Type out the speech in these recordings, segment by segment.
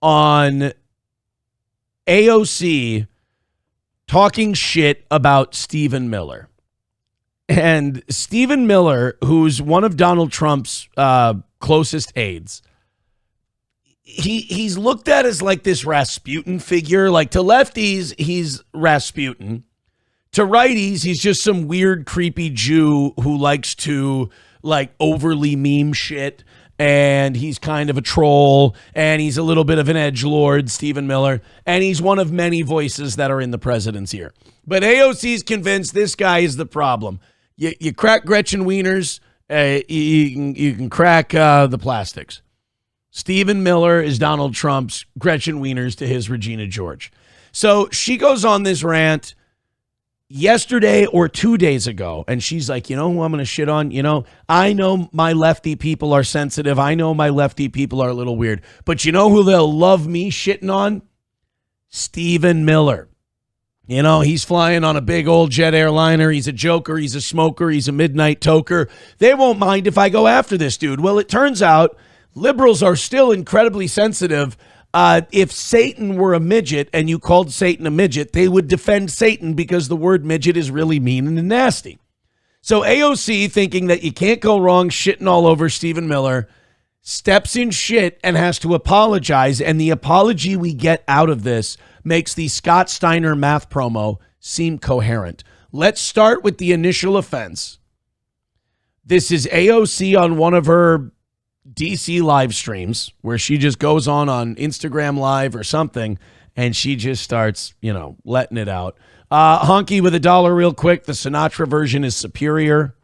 on AOC talking shit about Stephen Miller. And Stephen Miller, who's one of Donald Trump's closest aides, he's looked at as like this Rasputin figure. Like to lefties, he's Rasputin. To righties, he's just some weird, creepy Jew who likes to like overly meme shit. And he's kind of a troll, and he's a little bit of an edgelord, Stephen Miller, and he's one of many voices that are in the president's ear. But AOC's convinced this guy is the problem. You crack Gretchen Wieners, you can crack the plastics. Stephen Miller is Donald Trump's Gretchen Wieners to his Regina George. So she goes on this rant yesterday or 2 days ago, and she's like, you know who I'm going to shit on? You know, I know my lefty people are sensitive. I know my lefty people are a little weird. But you know who they'll love me shitting on? Stephen Miller. You know, he's flying on a big old jet airliner. He's a joker. He's a smoker. He's a midnight toker. They won't mind if I go after this dude. Well, it turns out liberals are still incredibly sensitive. If Satan were a midget and you called Satan a midget, they would defend Satan because the word midget is really mean and nasty. So AOC, thinking that you can't go wrong shitting all over Stephen Miller, steps in shit and has to apologize. And the apology we get out of this makes the Scott Steiner math promo seem coherent. Let's start with the initial offense. This is AOC on one of her DC live streams where she just goes on Instagram Live or something, and she just starts, letting it out. Honky with $1 real quick. The Sinatra version is superior.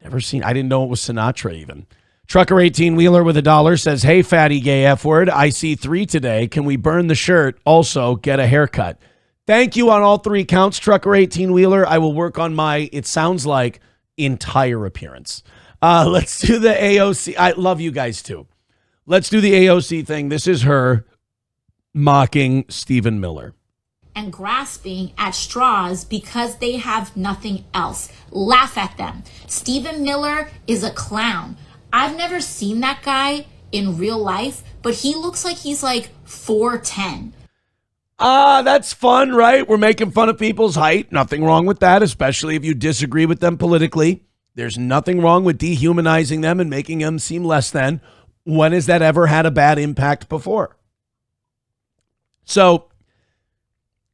Never seen. I didn't know it was Sinatra even. Trucker 18-wheeler with $1 says, hey, fatty gay F word. I see 3 today. Can we burn the shirt? Also, get a haircut. Thank you on all 3 counts, Trucker 18-wheeler. I will work on my, it sounds like, entire appearance. Let's do the AOC. I love you guys too. Let's do the AOC thing. This is her mocking Stephen Miller. And grasping at straws because they have nothing else. Laugh at them. Stephen Miller is a clown. I've never seen that guy in real life, but he looks like he's like 4'10". That's fun, right? We're making fun of people's height. Nothing wrong with that, especially if you disagree with them politically. There's nothing wrong with dehumanizing them and making them seem less than. When has that ever had a bad impact before? So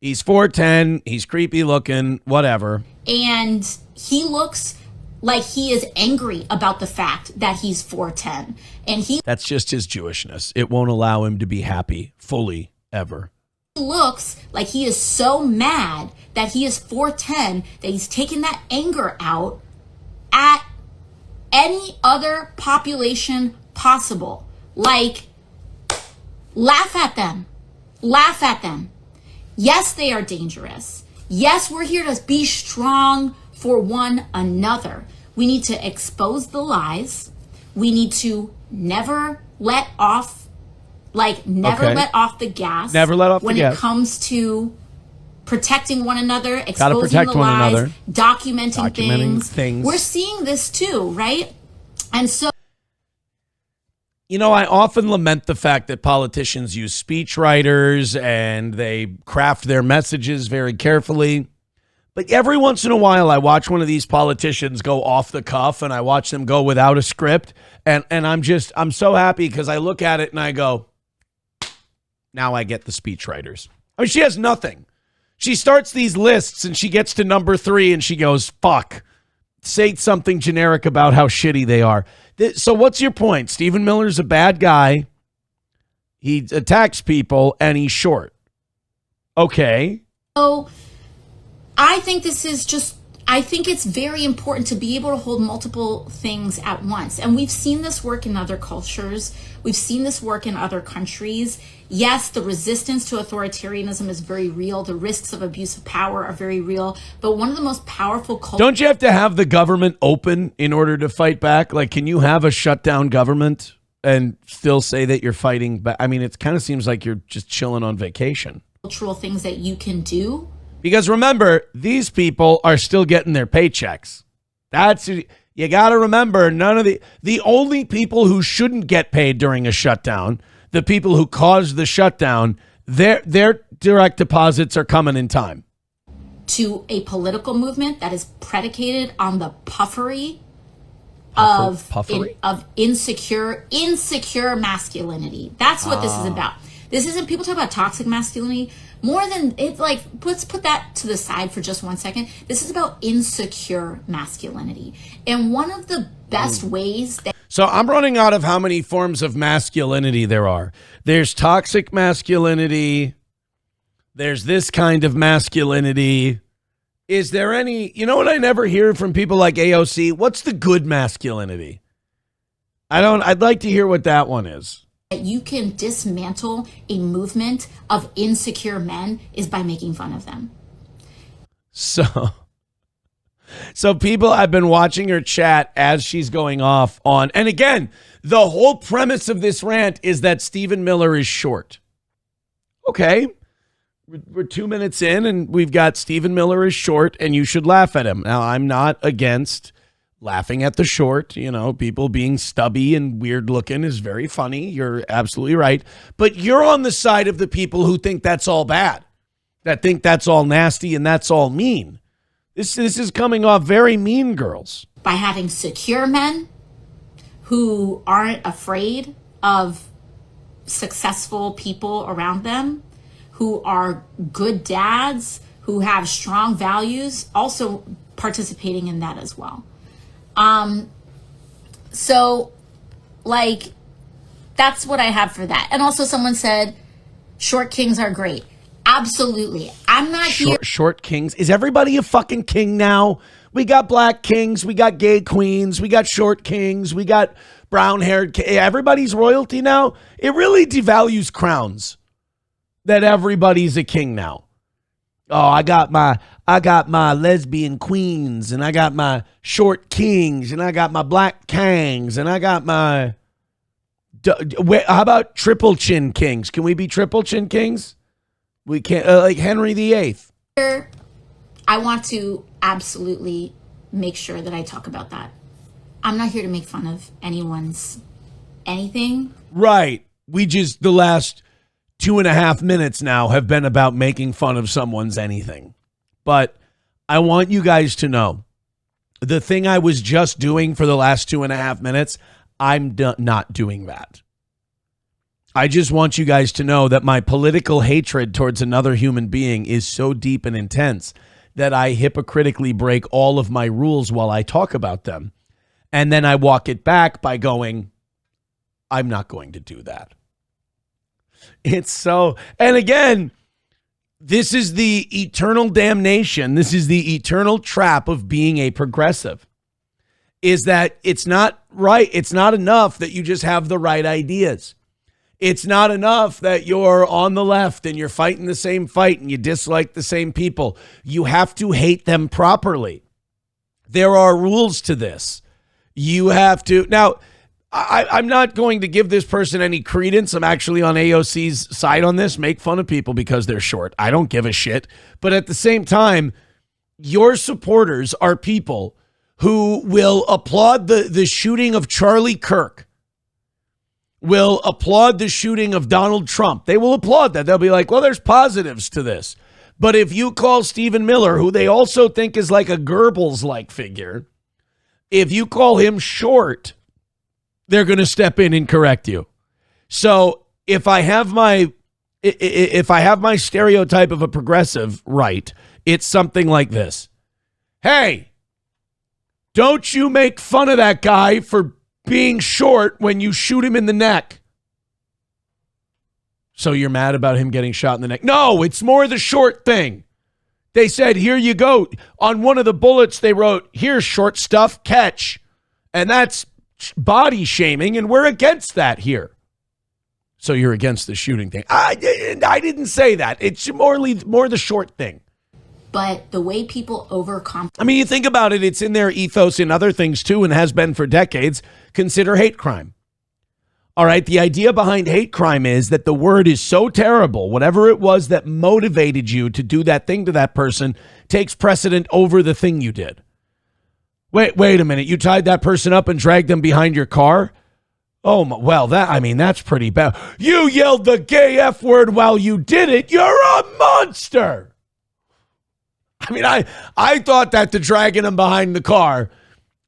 he's 4'10", he's creepy looking, whatever. And he looks like he is angry about the fact that he's 4'10". And that's just his Jewishness. It won't allow him to be happy fully ever. He looks like he is so mad that he is 4'10", that he's taking that anger out at any other population possible. Like, laugh at them. Laugh at them. Yes, they are dangerous. Yes, we're here to be strong for one another. We need to expose the lies. We need to never let off the gas. Never let off the gas. When it comes to protecting one another, exposing the lies, documenting things. We're seeing this too, right? And so, I often lament the fact that politicians use speechwriters and they craft their messages very carefully. But every once in a while, I watch one of these politicians go off the cuff and I watch them go without a script. And I'm so happy because I look at it and I go, now I get the speechwriters. I mean, she has nothing. She starts these lists and she gets to number 3 and she goes, fuck, say something generic about how shitty they are. So what's your point? Stephen Miller's a bad guy. He attacks people and he's short. Okay. So I think I think it's very important to be able to hold multiple things at once. And we've seen this work in other cultures. We've seen this work in other countries. Yes, the resistance to authoritarianism is very real. The risks of abuse of power are very real. But one of the most powerful cultures... Don't you have to have the government open in order to fight back? Like, can you have a shutdown government and still say that you're fighting back? I mean, it kind of seems like you're just chilling on vacation. Cultural things that you can do. Because remember, these people are still getting their paychecks. You got to remember, none of the only people who shouldn't get paid during a shutdown, the people who caused the shutdown, their direct deposits are coming in time. To a political movement that is predicated on the puffery of insecure masculinity. That's what this is about. This isn't, people talk about toxic masculinity more than it, like, let's put that to the side for just 1 second. This is about insecure masculinity. And one of the best ways that... So I'm running out of how many forms of masculinity there are. There's toxic masculinity. There's this kind of masculinity. Is there any, you know what I never hear from people like AOC? What's the good masculinity? I'd like to hear what that one is. That you can dismantle a movement of insecure men is by making fun of them. So people, I've been watching her chat as she's going off on, and again, the whole premise of this rant is that Stephen Miller is short. Okay. We're 2 minutes in and we've got Stephen Miller is short and you should laugh at him. Now, I'm not against laughing at the short, you know, people being stubby and weird looking is very funny. You're absolutely right. But you're on the side of the people who think that's all bad, that think that's all nasty and that's all mean. This is coming off very mean, girls. By having secure men who aren't afraid of successful people around them, who are good dads, who have strong values, also participating in that as well. So, like, that's what I have for that. And also someone said, short kings are great. Absolutely. I'm not here. Short kings. Is everybody a fucking king now? We got black kings. We got gay queens. We got short kings. We got brown-haired. Everybody's royalty now. It really devalues crowns that everybody's a king now. Oh, I got my lesbian queens, and I got my short kings, and I got my black kangs, and I got my... How about triple chin kings? Can we be triple chin kings? We can't, like Henry VIII. I want to absolutely make sure that I talk about that. I'm not here to make fun of anyone's anything. Right. We just, the last 2.5 minutes now have been about making fun of someone's anything. But I want you guys to know the thing I was just doing for the last 2.5 minutes, I'm not doing that. I just want you guys to know that my political hatred towards another human being is so deep and intense that I hypocritically break all of my rules while I talk about them. And then I walk it back by going, I'm not going to do that. It's so, and again, this is the eternal damnation. This is the eternal trap of being a progressive, is that it's not right. It's not enough that you just have the right ideas. It's not enough that you're on the left and you're fighting the same fight and you dislike the same people. You have to hate them properly. There are rules to this. You have to. Now, I'm not going to give this person any credence. I'm actually on AOC's side on this. Make fun of people because they're short. I don't give a shit. But at the same time, your supporters are people who will applaud the shooting of Charlie Kirk, will applaud the shooting of Donald Trump. They will applaud that. They'll be like, well, there's positives to this. But if you call Stephen Miller, who they also think is like a Goebbels-like figure, if you call him short, they're going to step in and correct you. So if I have my stereotype of a progressive right, it's something like this. Hey, don't you make fun of that guy for being short when you shoot him in the neck. So you're mad about him getting shot in the neck? No, it's more the short thing. They said, here you go. On one of the bullets, they wrote, here's short stuff, catch. And that's body shaming, and we're against that here. So you're against the shooting thing. I didn't say that. It's more the short thing. But the way people overcompensate. I mean, you think about it, it's in their ethos in other things too, and has been for decades. Consider hate crime. All right, the idea behind hate crime is that the word is so terrible, whatever it was that motivated you to do that thing to that person takes precedent over the thing you did. Wait a minute, you tied that person up and dragged them behind your car? Oh, well, that's pretty bad. You yelled the gay F word while you did it. You're a monster. I thought that the dragging him behind the car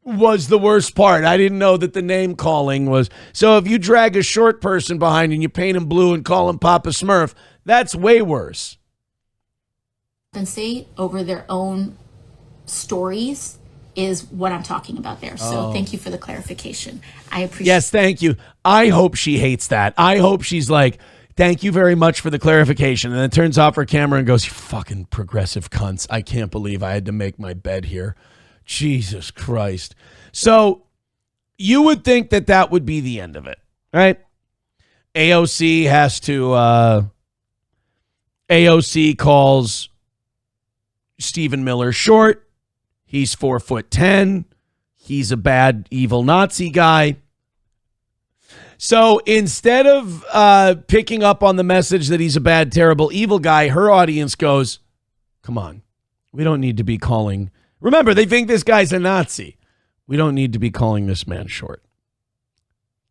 was the worst part. I didn't know that the name calling was. So if you drag a short person behind and you paint him blue and call him Papa Smurf, that's way worse. Compensate over their own stories is what I'm talking about there. So thank you for the clarification. I appreciate it. Yes, thank you. I hope she hates that. I hope she's like, thank you very much for the clarification. And then turns off her camera and goes, you fucking progressive cunts. I can't believe I had to make my bed here. Jesus Christ. So you would think that that would be the end of it, right? AOC has to, AOC calls Stephen Miller short. He's 4'10". He's a bad, evil Nazi guy. So instead of picking up on the message that he's a bad, terrible, evil guy, her audience goes, come on, we don't need to be calling. Remember, they think this guy's a Nazi. We don't need to be calling this man short.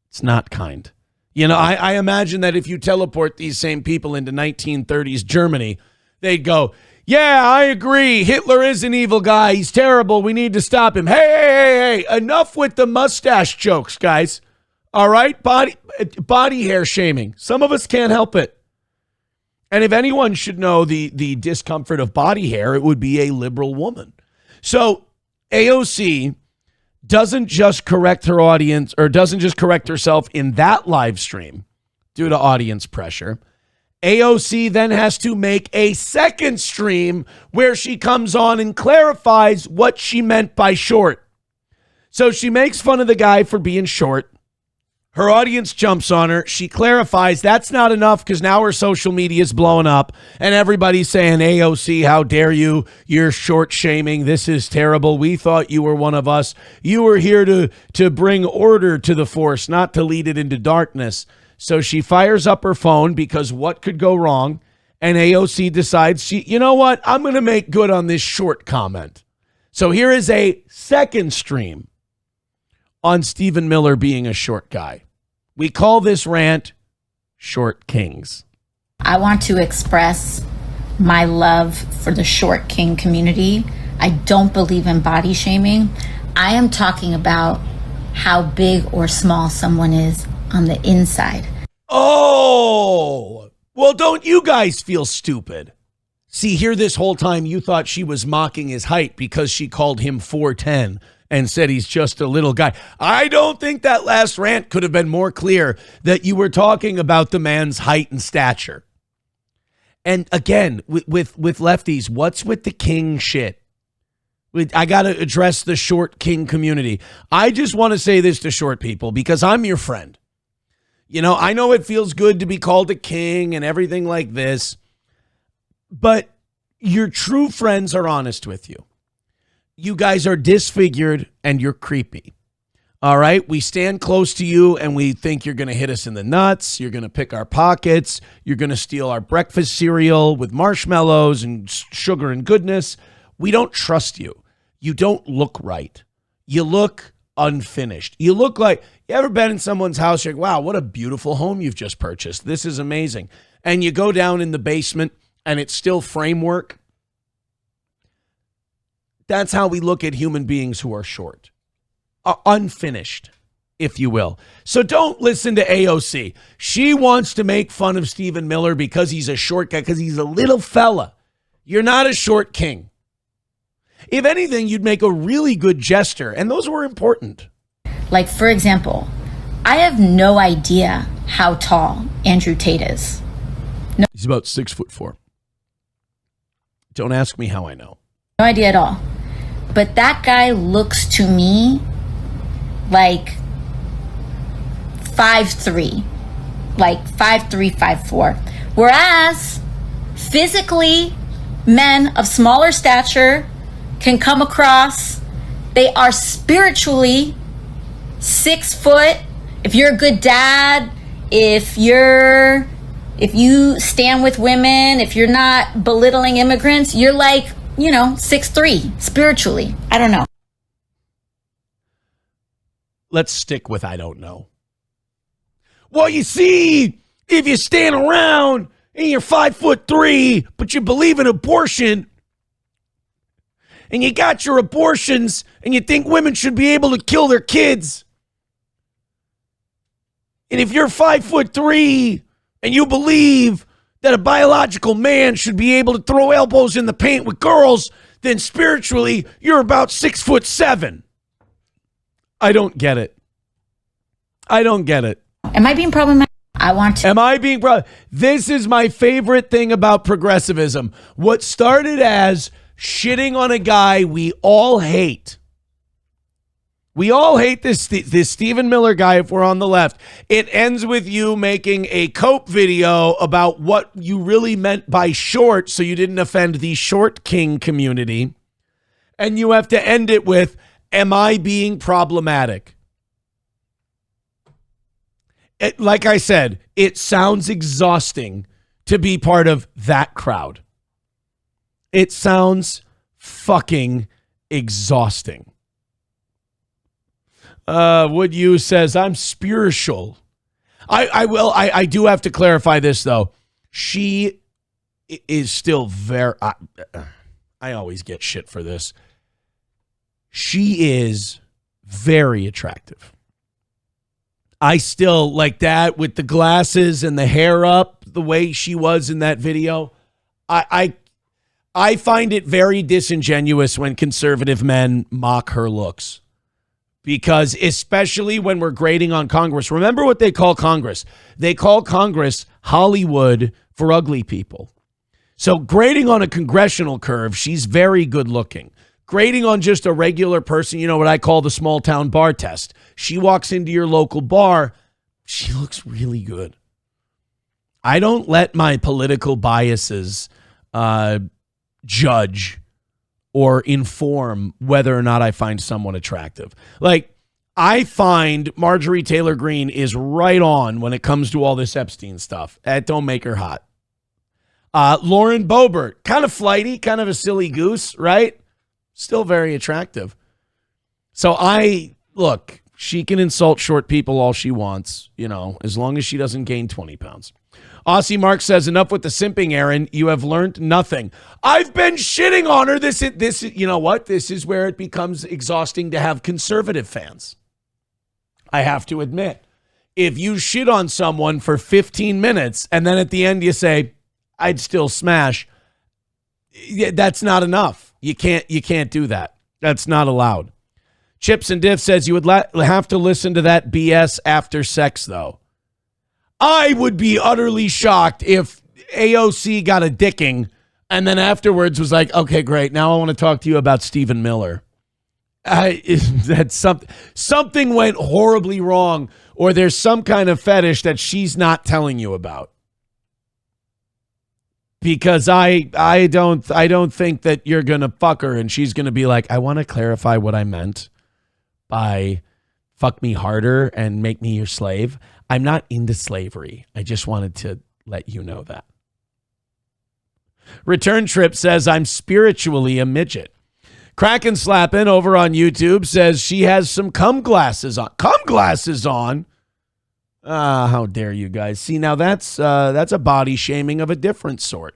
It's not kind. You know, I imagine that if you teleport these same people into 1930s Germany, they'd go, yeah, I agree. Hitler is an evil guy. He's terrible. We need to stop him. Hey, enough with the mustache jokes, guys. All right? Body hair shaming. Some of us can't help it. And if anyone should know the discomfort of body hair, it would be a liberal woman. So AOC doesn't just correct her audience, or doesn't just correct herself in that live stream due to audience pressure. AOC then has to make a second stream where she comes on and clarifies what she meant by short. So she makes fun of the guy for being short. Her audience jumps on her. She clarifies that's not enough because now her social media is blowing up and everybody's saying, AOC, how dare you? You're short shaming. This is terrible. We thought you were one of us. You were here to bring order to the force, not to lead it into darkness. So she fires up her phone because what could go wrong? And AOC decides, you know what? I'm going to make good on this short comment. So here is a second stream on Stephen Miller being a short guy. We call this rant Short Kings. I want to express my love for the short king community. I don't believe in body shaming. I am talking about how big or small someone is on the inside. Oh, well, don't you guys feel stupid? See, here this whole time you thought she was mocking his height because she called him 4'10" and said he's just a little guy. I don't think that last rant could have been more clear that you were talking about the man's height and stature. And again, with lefties, what's with the king shit? I got to address the short king community. I just want to say this to short people because I'm your friend. You know, I know it feels good to be called a king and everything like this, but your true friends are honest with you. You guys are disfigured and you're creepy. All right. We stand close to you and we think you're going to hit us in the nuts. You're going to pick our pockets. You're going to steal our breakfast cereal with marshmallows and sugar and goodness. We don't trust you. You don't look right. You look unfinished. You look like, you ever been in someone's house? You're like, wow, what a beautiful home you've just purchased. This is amazing. And you go down in the basement and it's still framework. That's how we look at human beings who are short, unfinished, if you will. So don't listen to AOC. She wants to make fun of Stephen Miller because he's a short guy, because he's a little fella. You're not a short king. If anything, you'd make a really good jester, and those were important. Like, for example, I have no idea how tall Andrew Tate is. No, he's about 6'4". Don't ask me how I know. no idea at all. But that guy looks to me like 5'3", like 5'3", 5'4". Whereas physically, men of smaller stature can come across, they are spiritually 6 foot. If you're a good dad, if you stand with women, if you're not belittling immigrants, you're like, 6'3", spiritually. I don't know. Let's stick with I don't know. Well, you see, if you stand around and you're 5'3", but you believe in abortion, and you got your abortions, and you think women should be able to kill their kids, and if you're 5'3" and you believe that a biological man should be able to throw elbows in the paint with girls, then spiritually you're about 6'7". I don't get it. I don't get it. Am I being problematic? I want to. Am I being This is my favorite thing about progressivism. What started as shitting on a guy we all hate. We all hate this Stephen Miller guy if we're on the left. It ends with you making a cope video about what you really meant by short so you didn't offend the short king community. And you have to end it with, am I being problematic? Like I said, it sounds exhausting to be part of that crowd. It sounds fucking exhausting. Would you says, I'm spiritual. I do have to clarify this, though. She is still very, I always get shit for this. She is very attractive. I still like that with the glasses and the hair up, the way she was in that video. I find it very disingenuous when conservative men mock her looks. Because especially when we're grading on Congress, remember what they call Congress. They call Congress Hollywood for ugly people. So grading on a congressional curve, she's very good looking. Grading on just a regular person, you know what I call the small town bar test. She walks into your local bar, she looks really good. I don't let my political biases judge or inform whether or not I find someone attractive. Like, I find Marjorie Taylor Greene is right on when it comes to all this Epstein stuff. That don't make her hot. Lauren Boebert, kind of flighty, kind of a silly goose, right? Still very attractive. So look, she can insult short people all she wants, you know, as long as she doesn't gain 20 pounds. Aussie Mark says, enough with the simping, Aaron. You have learned nothing. I've been shitting on her. This, you know what? This is where it becomes exhausting to have conservative fans. I have to admit, if you shit on someone for 15 minutes and then at the end you say, I'd still smash, that's not enough. You can't do that. That's not allowed. Chips and Diff says you would have to listen to that BS after sex, though. I would be utterly shocked if AOC got a dicking and then afterwards was like, okay, great. Now I want to talk to you about Stephen Miller. That's something went horribly wrong, or there's some kind of fetish that she's not telling you about. Because I don't think that you're going to fuck her and she's going to be like, I want to clarify what I meant by fuck me harder and make me your slave. I'm not into slavery. I just wanted to let you know that. Return Trip says, I'm spiritually a midget. Kraken Slappin' over on YouTube says she has some cum glasses on. Cum glasses on? How dare you guys. See, now that's a body shaming of a different sort.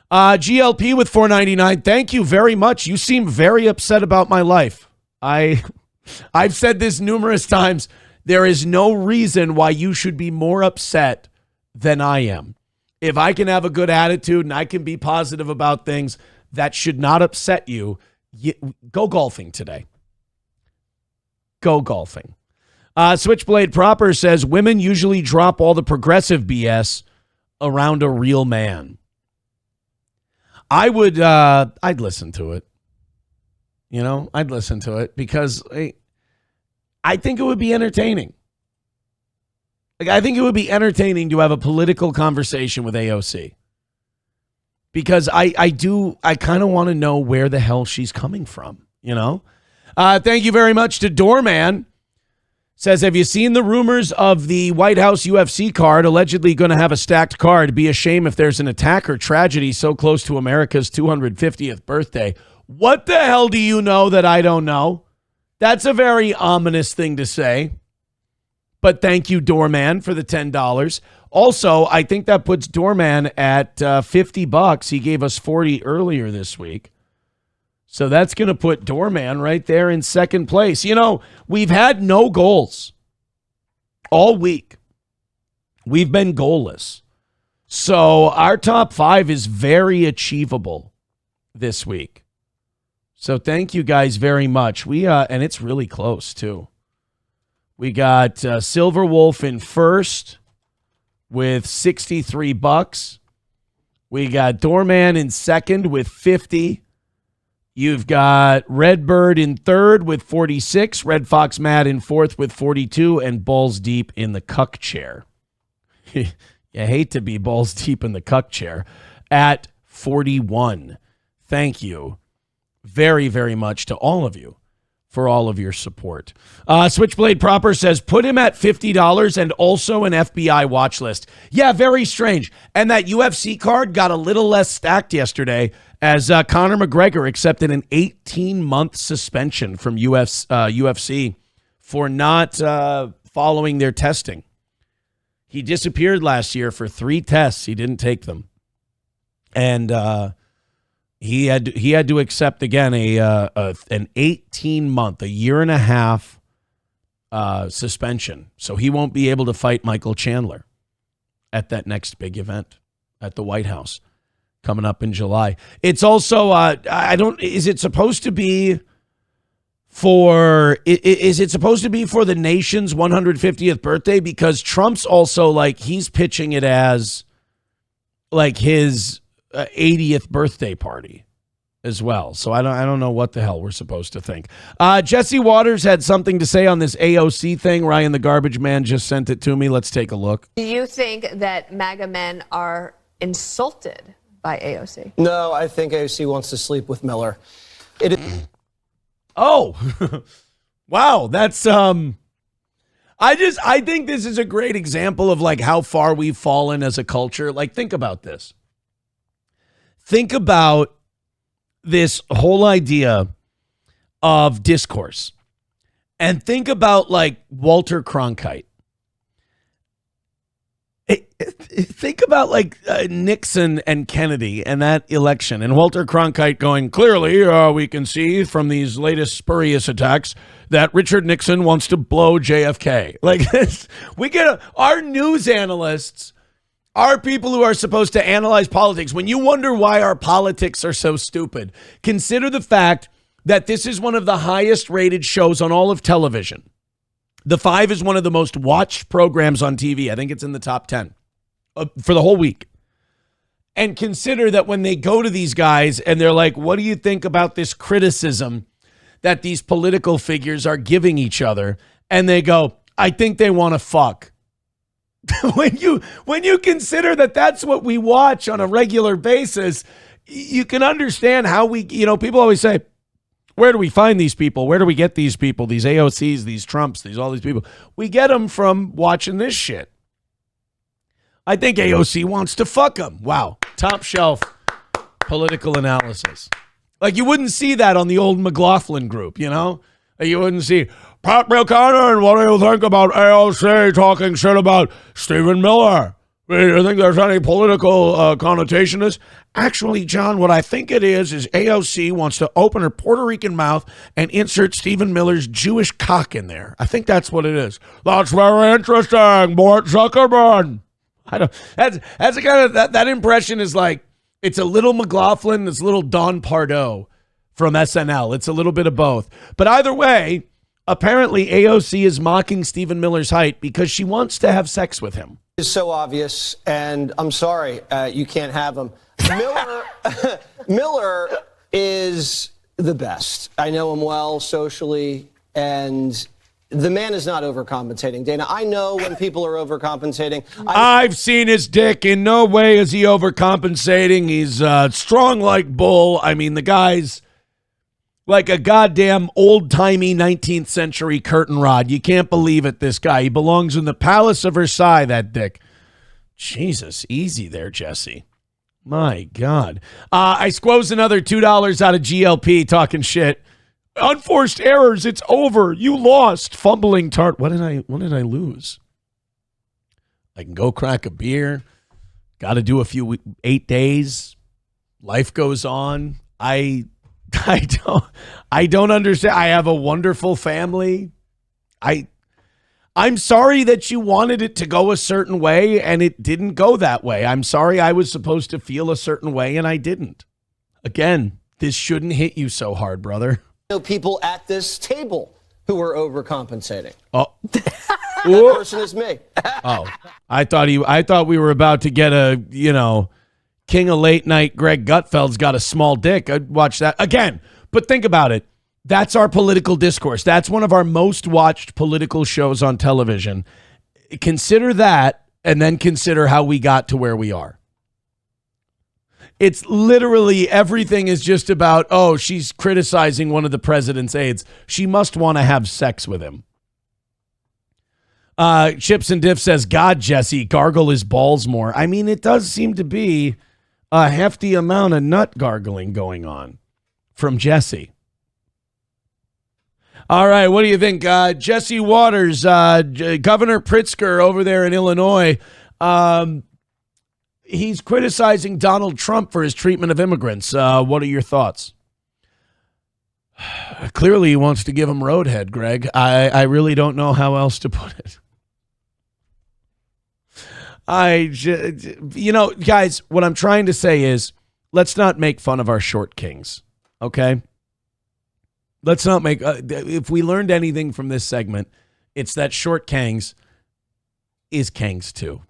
GLP with $4.99. Thank you very much. You seem very upset about my life. I've said this numerous times. There is no reason why you should be more upset than I am. If I can have a good attitude and I can be positive about things, that should not upset you. Go golfing today. Go golfing. Switchblade Proper says women usually drop all the progressive BS around a real man. I'd listen to it. You know, I'd listen to it because I think it would be entertaining. Like, I think it would be entertaining to have a political conversation with AOC. Because I kind of want to know where the hell she's coming from, you know? Thank you very much to Doorman. Says, have you seen the rumors of the White House UFC card allegedly going to have a stacked card? Be a shame if there's an attack or tragedy so close to America's 250th birthday. What the hell do you know that I don't know? That's a very ominous thing to say. But thank you, Doorman, for the $10. Also, I think that puts Doorman at $50. He gave us 40 earlier this week. So that's going to put Doorman right there in second place. You know, we've had no goals all week. We've been goalless. So our top 5 is very achievable this week. So thank you guys very much. And it's really close too. We got Silver Wolf in first with $63. We got Doorman in second with 50. You've got Redbird in third with 46. Red Fox Matt in fourth with 42. And Balls Deep in the cuck chair. You hate to be balls deep in the cuck chair at 41. Thank you very, very much to all of you for all of your support. Switchblade Proper says, put him at $50 and also an FBI watch list. Yeah, very strange. And that UFC card got a little less stacked yesterday as Conor McGregor accepted an 18-month suspension from UFC for not following their testing. He disappeared last year for 3 tests. He didn't take them. And he had to accept again an 18-month, a year and a half suspension. So he won't be able to fight Michael Chandler at that next big event at the White House coming up in July. It's also is it supposed to be for the nation's 150th birthday? Because Trump's also he's pitching it as his 80th birthday party as well. So I don't know what the hell we're supposed to think. Jesse Waters had something to say on this AOC thing. Ryan the Garbage Man just sent it to me. Let's take a look. Do you think that MAGA men are insulted by AOC? No, I think AOC wants to sleep with Miller. Oh, wow. That's I think this is a great example of how far we've fallen as a culture. Think about this. Think about this whole idea of discourse and think about Walter Cronkite. Think about Nixon and Kennedy and that election and Walter Cronkite going, clearly we can see from these latest spurious attacks that Richard Nixon wants to blow JFK. We get our news analysts are people who are supposed to analyze politics. When you wonder why our politics are so stupid, consider the fact that this is one of the highest rated shows on all of television. The 5 is one of the most watched programs on TV. I think it's in the top 10 for the whole week. And consider that when they go to these guys and they're like, what do you think about this criticism that these political figures are giving each other? And they go, I think they want to fuck. When you consider that that's what we watch on a regular basis, you can understand how people always say, where do we find these people? Where do we get these people? These AOCs, these Trumps, all these people. We get them from watching this shit. I think AOC wants to fuck them. Wow. Top shelf political analysis. You wouldn't see that on the old McLaughlin group, You wouldn't see Pat Buchanan, what do you think about AOC talking shit about Stephen Miller? Do you think there's any political connotation to this? Actually, John, what I think it is AOC wants to open her Puerto Rican mouth and insert Stephen Miller's Jewish cock in there. I think that's what it is. That's very interesting, Mort Zuckerberg. That's the kind of that impression is it's a little McLaughlin, it's a little Don Pardo from SNL. It's a little bit of both. But either way, apparently AOC is mocking Stephen Miller's height because she wants to have sex with him. It's so obvious, and I'm sorry, you can't have him. Miller is the best. I know him well socially, and the man is not overcompensating. Dana, I know when people are overcompensating. I've seen his dick. In no way is he overcompensating. He's strong like bull. I mean, the guy's like a goddamn old-timey 19th century curtain rod. You can't believe it, this guy. He belongs in the Palace of Versailles, that dick. Jesus, easy there, Jesse. My God. I squoze another $2 out of GLP talking shit. Unforced errors. It's over. You lost. Fumbling tart. What did I lose? I can go crack a beer. Got to do 8 days. Life goes on. I don't understand. I have a wonderful family. I'm sorry that you wanted it to go a certain way and it didn't go that way. I'm sorry I was supposed to feel a certain way and I didn't. Again, this shouldn't hit you so hard, brother. People at this table who are overcompensating. Oh, That person is me. I thought we were about to get a, king of late night. Greg Gutfeld's got a small dick. I'd watch that again. But think about it. That's our political discourse. That's one of our most watched political shows on television. Consider that and then consider how we got to where we are. It's literally everything is just about, oh, she's criticizing one of the president's aides. She must want to have sex with him. Chips and Diff says, God, Jesse, gargle his balls more. I mean, it does seem to be a hefty amount of nut gargling going on from Jesse. All right, what do you think? Jesse Waters, Governor Pritzker over there in Illinois, he's criticizing Donald Trump for his treatment of immigrants. What are your thoughts? Clearly he wants to give him roadhead, Greg. I really don't know how else to put it. Guys, what I'm trying to say is let's not make fun of our short kings, okay? Let's not make, if we learned anything from this segment, it's that short kangs is kangs too.